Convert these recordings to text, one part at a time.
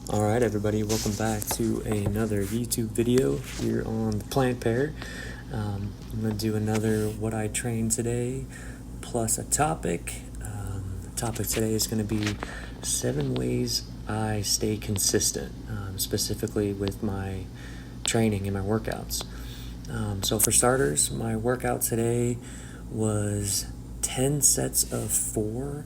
Alright everybody, welcome back to another YouTube video here on the Plant Pair. I'm going to do another what I trained today plus a topic. The topic today is going to be 7 ways I stay consistent, specifically with my training and my workouts. So for starters, my workout today was 10 sets of 4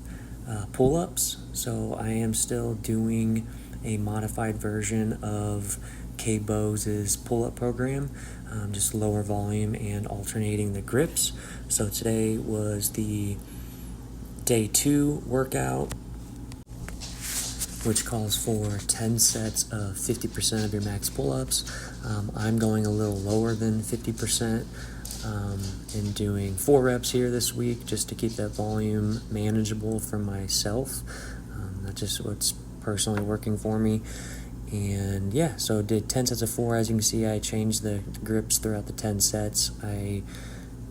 pull-ups. So I am still doing a modified version of K Bose's pull-up program, just lower volume and alternating the grips. So today was the day 2 workout, which calls for 10 sets of 50% of your max pull-ups. I'm going a little lower than 50% and doing 4 reps here this week just to keep that volume manageable for myself. That's just what's personally working for me. And yeah, so did 10 sets of 4. As you can see, I changed the grips throughout the 10 sets. I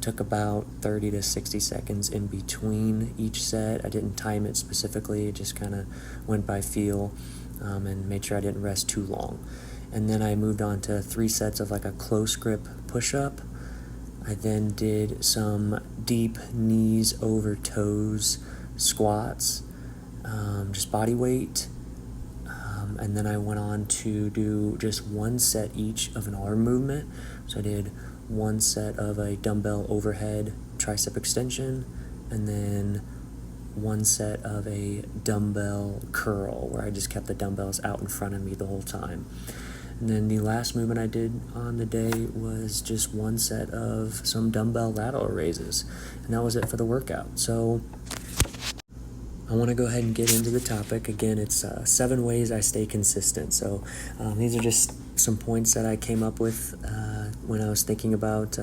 took about 30 to 60 seconds in between each set. I didn't time it specifically, it just kind of went by feel, and made sure I didn't rest too long. And then I moved on to 3 sets of like a close grip push-up. I then did some deep knees over toes squats, just body weight. And then I went on to do just 1 set each of an arm movement. So I did 1 set of a dumbbell overhead tricep extension, and then 1 set of a dumbbell curl where I just kept the dumbbells out in front of me the whole time. And then the last movement I did on the day was just 1 set of some dumbbell lateral raises. And that was it for the workout. So I want to go ahead and get into the topic. Again, it's 7 ways I stay consistent. So these are just some points that I came up with when I was thinking about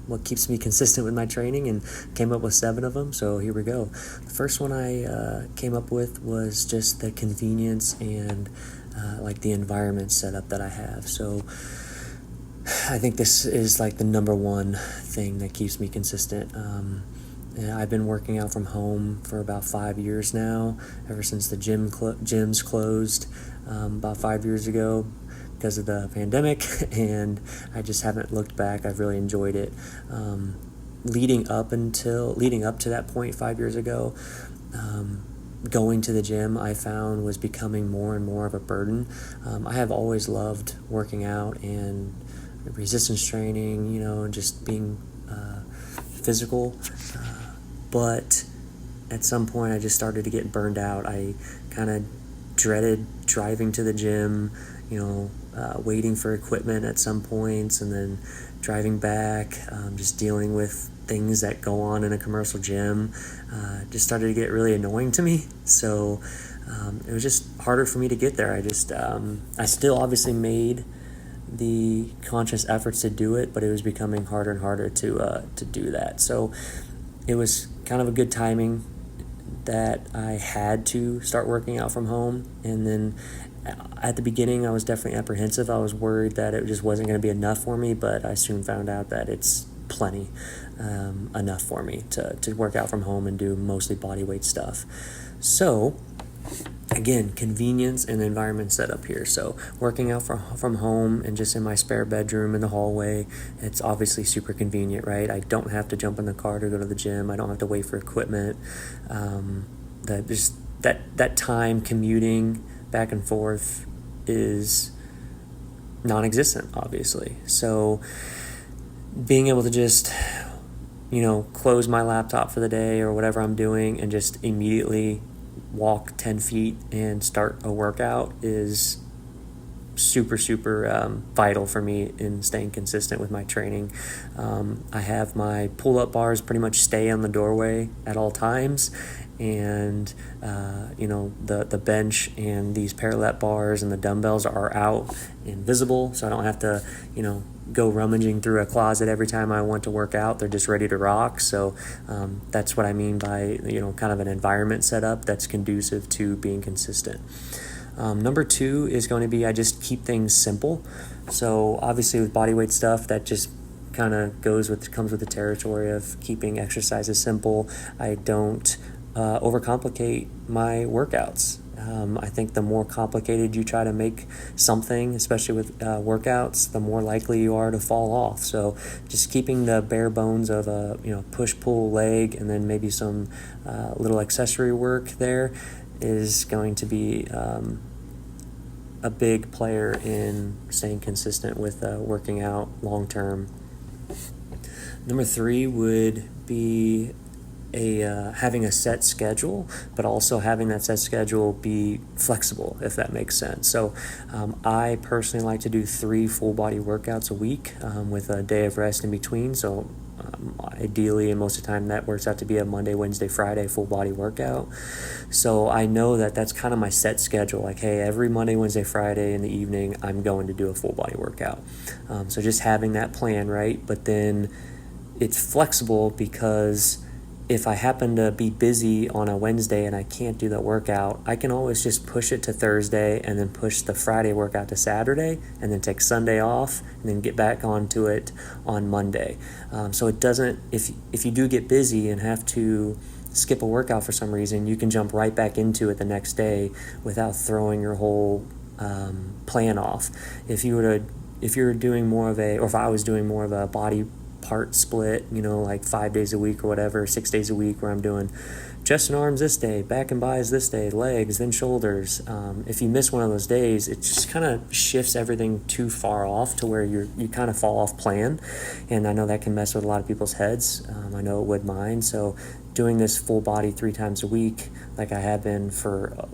what keeps me consistent with my training, and came up with 7 of them. So here we go. The first one I came up with was just the convenience and like the environment setup that I have. So I think this is like the number one thing that keeps me consistent. I've been working out from home for about 5 years now, ever since the gyms closed about 5 years ago because of the pandemic, and I just haven't looked back. I've really enjoyed it. Leading up to that point 5 years ago, going to the gym I found was becoming more and more of a burden. I have always loved working out and resistance training, and just being physical, but at some point I just started to get burned out. I kind of dreaded driving to the gym, waiting for equipment at some points, and then driving back, just dealing with things that go on in a commercial gym. Just started to get really annoying to me. So it was just harder for me to get there. I still obviously made the conscious efforts to do it, but it was becoming harder and harder to do that. So it was kind of a good timing that I had to start working out from home. And then at the beginning, I was definitely apprehensive. I was worried that it just wasn't going to be enough for me, but I soon found out that it's plenty enough for me to work out from home and do mostly body weight stuff. So again, convenience and environment setup here. So working out from home and just in my spare bedroom in the hallway, it's obviously super convenient, right? I don't have to jump in the car to go to the gym. I don't have to wait for equipment. That time commuting back and forth is non-existent, obviously. So being able to just close my laptop for the day or whatever I'm doing and just immediately walk 10 feet and start a workout is super vital for me in staying consistent with my training. I have my pull-up bars pretty much stay on the doorway at all times, and the bench and these parallel bars and the dumbbells are out and visible, so I don't have to go rummaging through a closet every time I want to work out. They're just ready to rock. So that's what I mean by kind of an environment setup that's conducive to being consistent. Number 2 is going to be I just keep things simple. So obviously with bodyweight stuff, that just kind of comes with the territory of keeping exercises simple. I don't overcomplicate my workouts. I think the more complicated you try to make something, especially with workouts, the more likely you are to fall off. So just keeping the bare bones of a push-pull leg and then maybe some little accessory work there is going to be a big player in staying consistent with working out long term. Number 3 would be having a set schedule, but also having that set schedule be flexible, if that makes sense. So I personally like to do 3 full body workouts a week with a day of rest in between. So ideally, and most of the time, that works out to be a Monday, Wednesday, Friday full body workout. So I know that that's kind of my set schedule. Like, hey, every Monday, Wednesday, Friday in the evening, I'm going to do a full body workout. So just having that plan, right? But then it's flexible because if I happen to be busy on a Wednesday and I can't do that workout, I can always just push it to Thursday and then push the Friday workout to Saturday and then take Sunday off and then get back onto it on Monday. So it doesn't, if you do get busy and have to skip a workout for some reason, you can jump right back into it the next day without throwing your whole plan off. If you were doing more of or if I was doing more of a body part split, like 5 days a week or whatever, 6 days a week, where I'm doing chest and arms this day, back and bis this day, legs, then shoulders. If you miss one of those days, it just kind of shifts everything too far off to where you kind of fall off plan. And I know that can mess with a lot of people's heads. I know it would mine. So doing this full body 3 times a week, like I have been for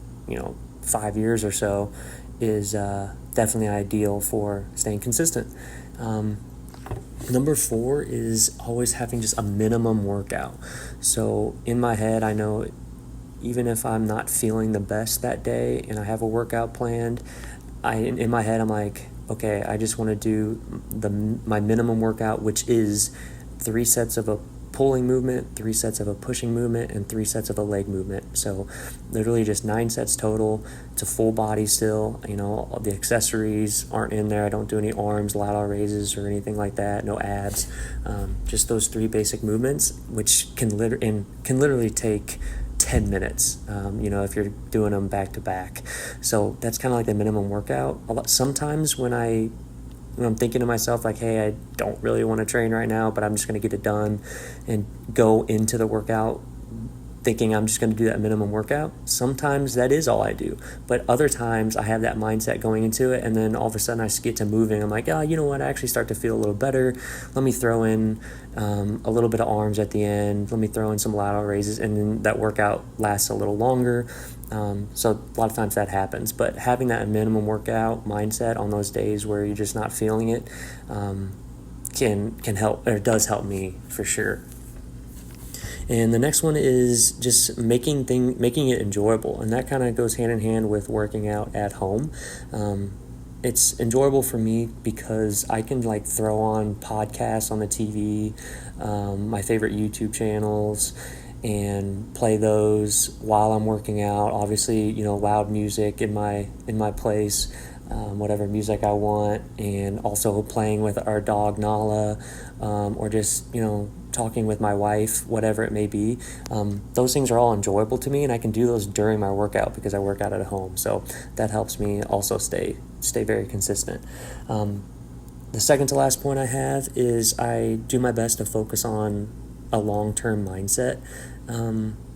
5 years or so, is definitely ideal for staying consistent. Number 4 is always having just a minimum workout. So in my head, I know even if I'm not feeling the best that day and I have a workout planned, in my head I'm like, okay, I just want to do my minimum workout, which is 3 sets of a pulling movement, 3 sets of a pushing movement, and 3 sets of a leg movement. So literally just 9 sets total. It's a full body still. The accessories aren't in there. I don't do any arms, lateral raises, or anything like that. No abs. Just those 3 basic movements, which can literally take 10 minutes, if you're doing them back to back. So that's kind of like the minimum workout. Sometimes when I'm thinking to myself, like, hey, I don't really want to train right now, but I'm just going to get it done and go into the workout thinking I'm just going to do that minimum workout. Sometimes that is all I do. But other times I have that mindset going into it, and then all of a sudden I get to moving. I'm like, you know what? I actually start to feel a little better. Let me throw in a little bit of arms at the end. Let me throw in some lateral raises, and then that workout lasts a little longer. So a lot of times that happens. But having that minimum workout mindset on those days where you're just not feeling it can help, or does help me for sure. And the next one is just making it enjoyable, and that kind of goes hand in hand with working out at home. It's enjoyable for me because I can throw on podcasts on the TV, my favorite YouTube channels, and play those while I'm working out. Obviously, loud music in my place, whatever music I want, and also playing with our dog Nala, or just talking with my wife, whatever it may be. Those things are all enjoyable to me, and I can do those during my workout because I work out at home. So that helps me also stay very consistent. The second to last point I have is I do my best to focus on a long-term mindset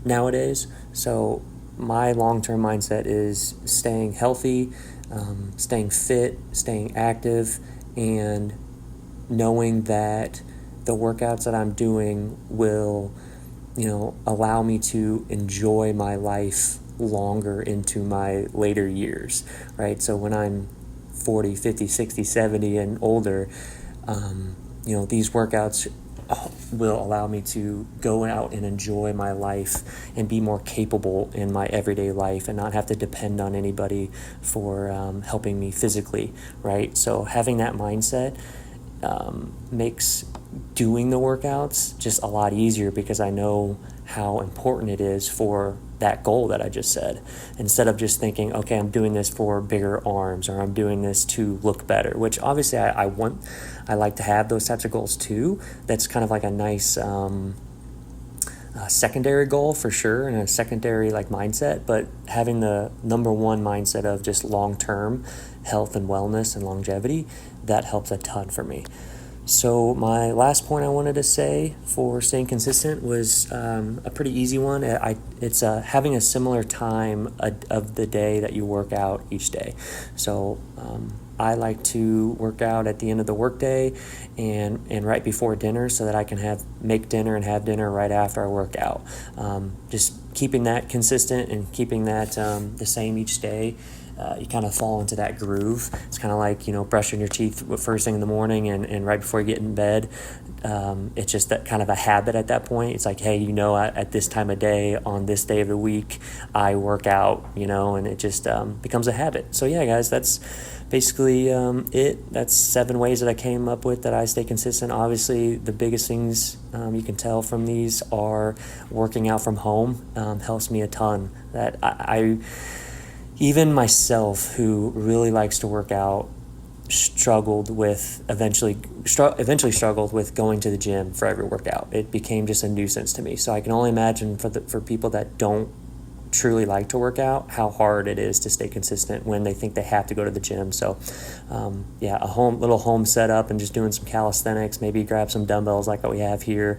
nowadays. So my long-term mindset is staying healthy, staying fit, staying active, and knowing that the workouts that I'm doing will, allow me to enjoy my life longer into my later years, right? So when I'm 40, 50, 60, 70 and older, these workouts will allow me to go out and enjoy my life and be more capable in my everyday life and not have to depend on anybody for helping me physically, right? So having that mindset makes doing the workouts just a lot easier because I know how important it is for that goal that I just said. Instead of just thinking, okay, I'm doing this for bigger arms, or I'm doing this to look better, which obviously I like to have those types of goals too. That's kind of like a nice secondary goal for sure, and a secondary like mindset, but having the number one mindset of just long-term health and wellness and longevity, that helps a ton for me. So my last point I wanted to say for staying consistent was a pretty easy one. It's having a similar time of the day that you work out each day. So I like to work out at the end of the workday and right before dinner, so that I can make dinner and have dinner right after I work out. Just keeping that consistent and keeping that the same each day. You kind of fall into that groove. It's kind of like, brushing your teeth first thing in the morning and right before you get in bed. It's just that kind of a habit at that point. It's like, hey, at this time of day, on this day of the week, I work out, and it just becomes a habit. So yeah, guys, that's basically it. That's 7 ways that I came up with that I stay consistent. Obviously, the biggest things you can tell from these are working out from home helps me a ton. That I even myself, who really likes to work out, eventually struggled with going to the gym for every workout. It became just a nuisance to me. So I can only imagine for people that don't truly like to work out, how hard it is to stay consistent when they think they have to go to the gym. So a little home setup and just doing some calisthenics, maybe grab some dumbbells like what we have here,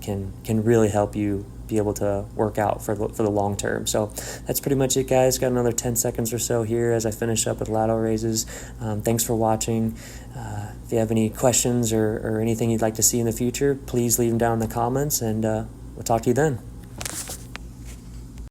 can really help you be able to work out for the long term. So that's pretty much it, guys. Got another 10 seconds or so here as I finish up with lateral raises. Thanks for watching. If you have any questions or anything you'd like to see in the future, please leave them down in the comments, and we'll talk to you then.